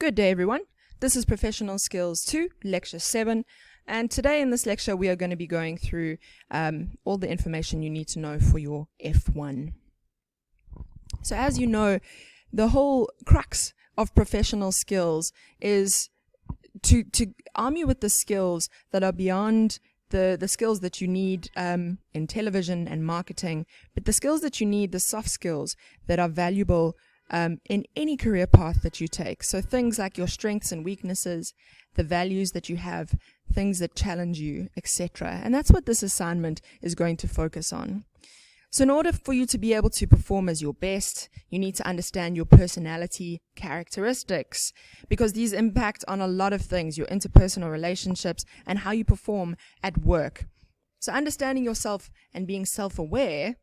Good day, everyone. This is Professional Skills 2, Lecture 7, and today in this lecture we are going to be going through all the information you need to know for your F1. So as you know, the whole crux of professional skills is to arm you with the skills that are beyond the skills that you need in television and marketing, but the skills that you need, the soft skills that are valuable in any career path that you take. So things like your strengths and weaknesses, the values that you have, things that challenge you, etc. And that's what this assignment is going to focus on. So in order for you to be able to perform as your best, you need to understand your personality characteristics, because these impact on a lot of things, your interpersonal relationships and how you perform at work. So understanding yourself and being self-aware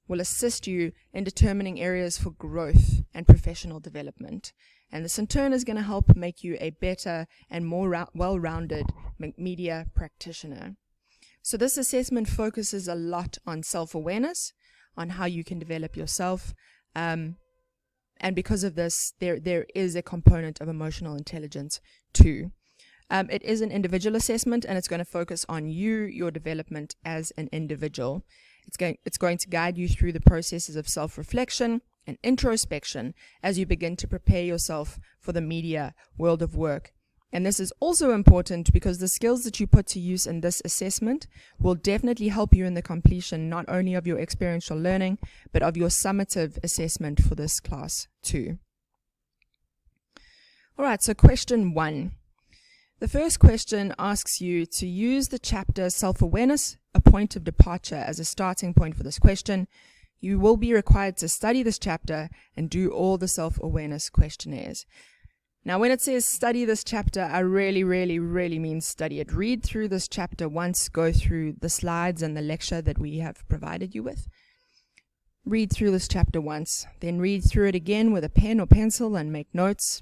will assist you in determining areas for growth and professional development. And this in turn is going to help make you a better and more well-rounded media practitioner. So this assessment focuses a lot on self-awareness, on how you can develop yourself. And because of this, there is a component of emotional intelligence too. It is an individual assessment, and it's going to focus on you, your development as an individual. It's going to guide you through the processes of self-reflection and introspection as you begin to prepare yourself for the media world of work. And this is also important because the skills that you put to use in this assessment will definitely help you in the completion not only of your experiential learning, but of your summative assessment for this class too. All right, so question 1. The first question asks you to use the chapter Self-Awareness, a Point of Departure, as a starting point for this question. You will be required to study this chapter and do all the self-awareness questionnaires. Now, when it says study this chapter, I really mean study it. Read through this chapter once, go through the slides and the lecture that we have provided you with. Read through this chapter once, then read through it again with a pen or pencil and make notes.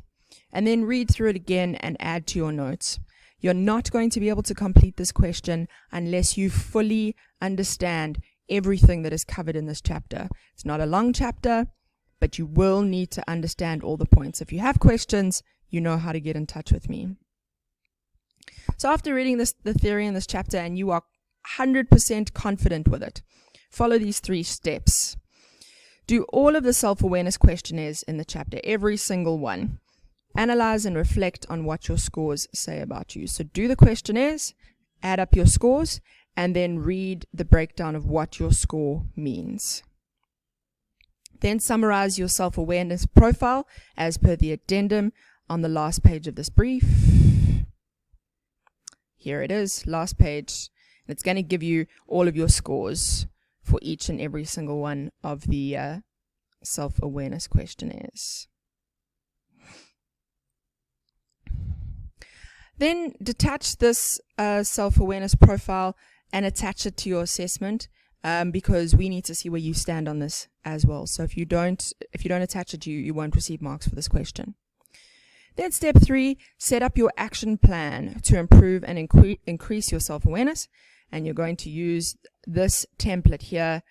And then read through it again and add to your notes. You're not going to be able to complete this question unless you fully understand everything that is covered in this chapter. It's not a long chapter, but you will need to understand all the points. If you have questions, you know how to get in touch with me. So after reading the theory in this chapter and you are 100% confident with it, follow these 3 steps. Do all of the self-awareness questionnaires in the chapter, every single one. Analyze and reflect on what your scores say about you. So do the questionnaires, add up your scores, and then read the breakdown of what your score means. Then summarize your self-awareness profile as per the addendum on the last page of this brief. Here it is, last page. And it's going to give you all of your scores for each and every single one of the self-awareness questionnaires. Then detach this self-awareness profile and attach it to your assessment, because we need to see where you stand on this as well. So if you don't attach it, you won't receive marks for this question. Then step 3, set up your action plan to improve and increase your self-awareness. And you're going to use this template here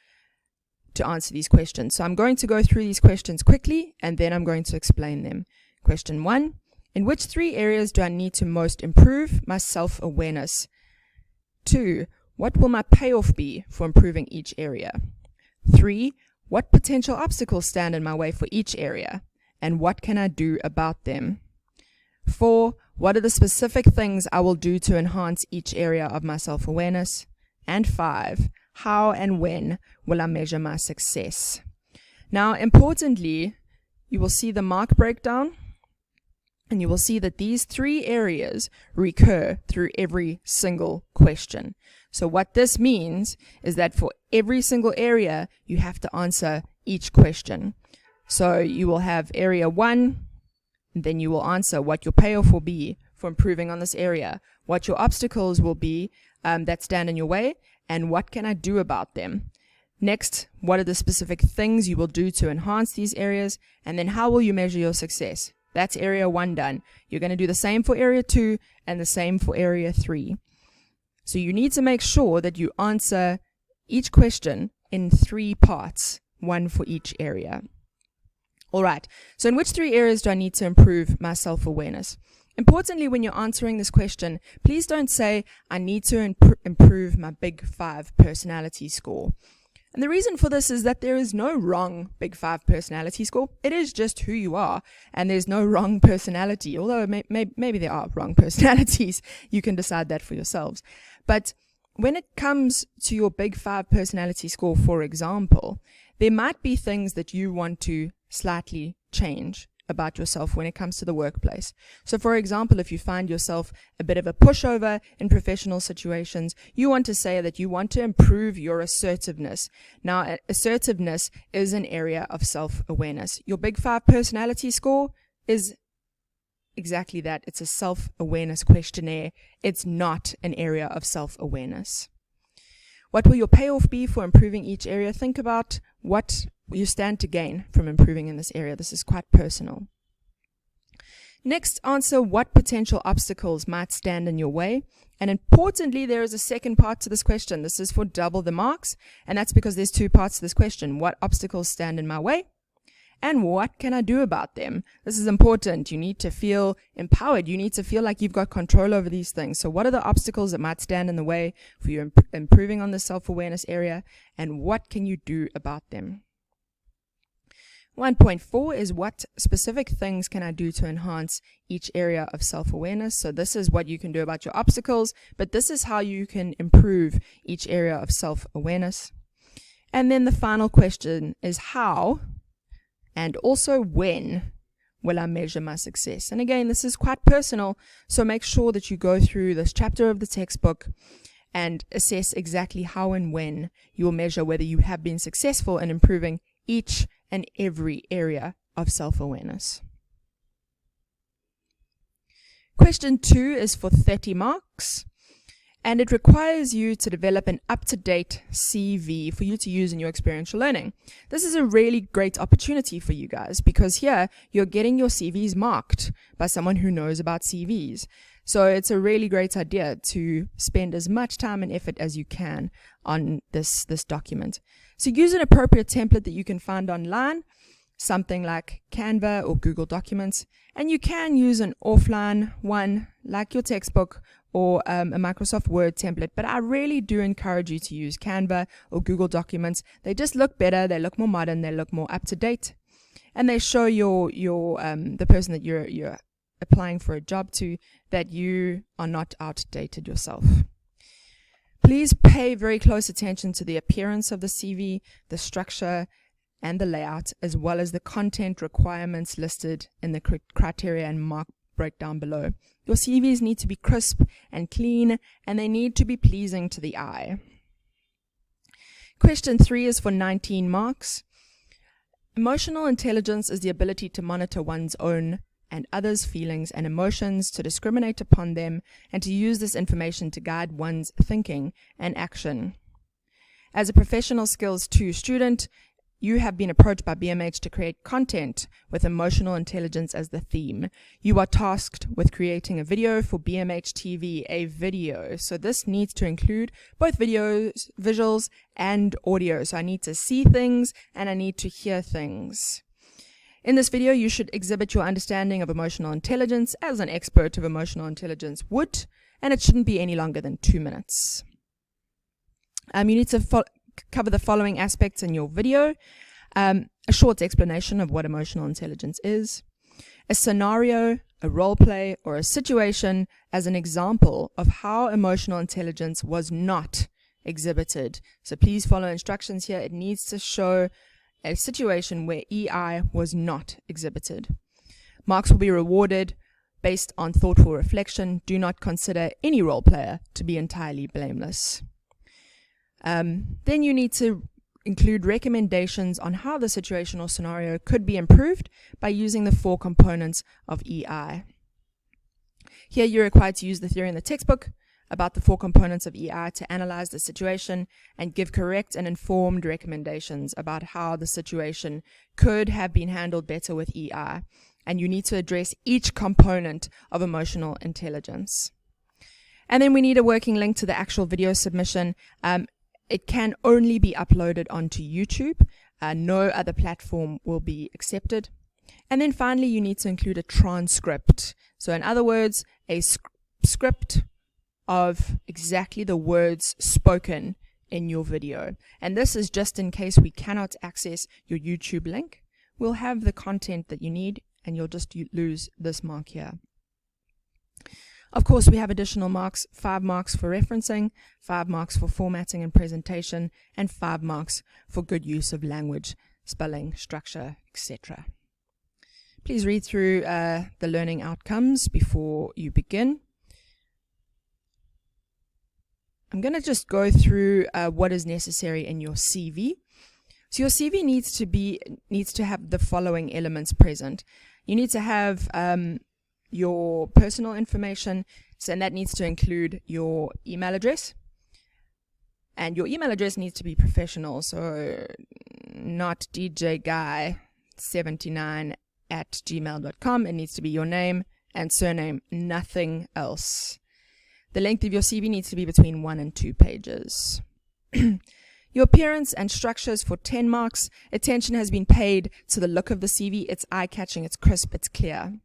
to answer these questions. So I'm going to go through these questions quickly, and then I'm going to explain them. Question 1. In which 3 areas do I need to most improve my self-awareness? 2. What will my payoff be for improving each area? 3. What potential obstacles stand in my way for each area? And what can I do about them? 4. What are the specific things I will do to enhance each area of my self-awareness? And 5. How and when will I measure my success? Now, importantly, you will see the mark breakdown. And you will see that these 3 areas recur through every single question. So what this means is that for every single area, you have to answer each question. So you will have area 1, and then you will answer what your payoff will be for improving on this area, what your obstacles will be that stand in your way, and what can I do about them. Next, what are the specific things you will do to enhance these areas, and then how will you measure your success? That's area 1 done. You're going to do the same for area 2 and the same for area 3. So you need to make sure that you answer each question in 3 parts, 1 for each area. All right, so in which 3 areas do I need to improve my self-awareness? Importantly, when you're answering this question, please don't say, I need to improve my Big 5 personality score. And the reason for this is that there is no wrong Big 5 personality score. It is just who you are, and there's no wrong personality, although maybe there are wrong personalities. You can decide that for yourselves. But when it comes to your Big 5 personality score, for example, there might be things that you want to slightly change about yourself when it comes to the workplace. So for example, if you find yourself a bit of a pushover in professional situations, you want to say that you want to improve your assertiveness. Now, assertiveness is an area of self-awareness. Your Big 5 personality score is exactly that. It's a self-awareness questionnaire. It's not an area of self-awareness. What will your payoff be for improving each area? Think about what you stand to gain from improving in this area. This is quite personal. Next, answer what potential obstacles might stand in your way. And importantly, there is a second part to this question. This is for double the marks, and that's because there's 2 parts to this question. What obstacles stand in my way? And what can I do about them? This is important. You need to feel empowered. You need to feel like you've got control over these things. So what are the obstacles that might stand in the way for you improving on the self-awareness area? And what can you do about them? 1.4 is what specific things can I do to enhance each area of self-awareness? So this is what you can do about your obstacles, but this is how you can improve each area of self-awareness. And then the final question is how and also when will I measure my success? And again, this is quite personal, so make sure that you go through this chapter of the textbook and assess exactly how and when you will measure whether you have been successful in improving each and every area of self-awareness. Question 2 is for 30 marks, and it requires you to develop an up-to-date CV for you to use in your experiential learning. This is a really great opportunity for you guys because here you're getting your CVs marked by someone who knows about CVs. So it's a really great idea to spend as much time and effort as you can on this document. So use an appropriate template that you can find online, something like Canva or Google Documents, and you can use an offline one like your textbook or a Microsoft Word template, but I really do encourage you to use Canva or Google Documents. They just look better, they look more modern, they look more up to date, and they show the person that you're applying for a job to that you are not outdated yourself. Please pay very close attention to the appearance of the CV, the structure, and the layout, as well as the content requirements listed in the criteria and mark breakdown below. Your CVs need to be crisp and clean, and they need to be pleasing to the eye. Question 3 is for 19 marks. Emotional intelligence is the ability to monitor one's own and others' feelings and emotions, to discriminate upon them, and to use this information to guide one's thinking and action. As a professional skills 2 student, you have been approached by BMH to create content with emotional intelligence as the theme. You are tasked with creating a video for BMH TV, a video. So this needs to include both videos, visuals, and audio. So I need to see things and I need to hear things. In this video, you should exhibit your understanding of emotional intelligence as an expert of emotional intelligence would, and it shouldn't be any longer than 2 minutes. You need to cover the following aspects in your video. A short explanation of what emotional intelligence is, a scenario, a role play, or a situation as an example of how emotional intelligence was not exhibited. So please follow instructions here. It needs to show a situation where EI was not exhibited. Marks will be rewarded based on thoughtful reflection. Do not consider any role player to be entirely blameless. Then you need to include recommendations on how the situation or scenario could be improved by using the 4 components of EI. Here you're required to use the theory in the textbook about the 4 components of EI to analyze the situation and give correct and informed recommendations about how the situation could have been handled better with EI. And you need to address each component of emotional intelligence. And then we need a working link to the actual video submission. It can only be uploaded onto YouTube. No other platform will be accepted. And then finally, you need to include a transcript. So in other words, a script of exactly the words spoken in your video. And this is just in case we cannot access your YouTube link. We'll have the content that you need, and you'll just lose this mark here. Of course, we have additional marks, 5 marks for referencing, 5 marks for formatting and presentation, and 5 marks for good use of language, spelling, structure, etc. Please read through the learning outcomes before you begin. I'm going to just go through what is necessary in your CV. So your CV needs to have the following elements present. You need to have your personal information, and that needs to include your email address. And your email address needs to be professional, so not djguy79@gmail.com. It needs to be your name and surname, nothing else. The length of your CV needs to be between 1 and 2 pages. Your appearance and structures for 10 marks. Attention has been paid to the look of the CV. It's eye-catching, it's crisp, it's clear.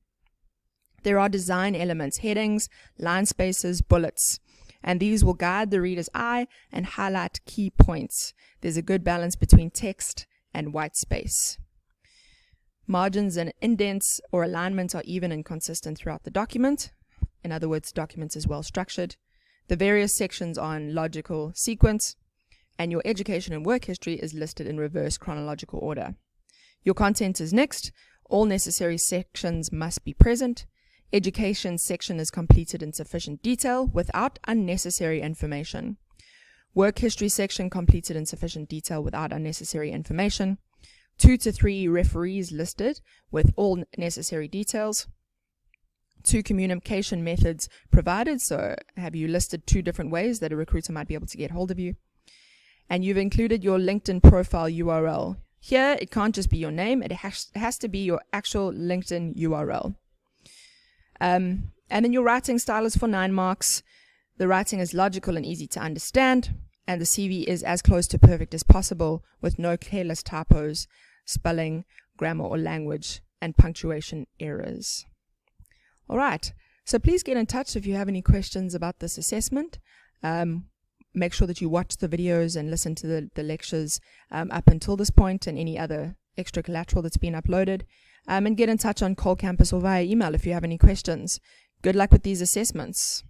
There are design elements, headings, line spaces, bullets, and these will guide the reader's eye and highlight key points. There's a good balance between text and white space. Margins and indents or alignment are even and consistent throughout the document. In other words, the document is well structured. The various sections are in logical sequence, and your education and work history is listed in reverse chronological order. Your content is next. All necessary sections must be present. Education section is completed in sufficient detail without unnecessary information. Work history section completed in sufficient detail without unnecessary information. 2 to 3 referees listed with all necessary details. 2 communication methods provided, so have you listed 2 different ways that a recruiter might be able to get hold of you. And you've included your LinkedIn profile URL. Here, it can't just be your name, it has to be your actual LinkedIn URL. And then your writing style is for 9 marks. The writing is logical and easy to understand, and the CV is as close to perfect as possible with no careless typos, spelling, grammar or language, and punctuation errors. All right, so please get in touch if you have any questions about this assessment. Make sure that you watch the videos and listen to the lectures up until this point and any other extra collateral that's been uploaded. And get in touch on Cole Campus or via email if you have any questions. Good luck with these assessments.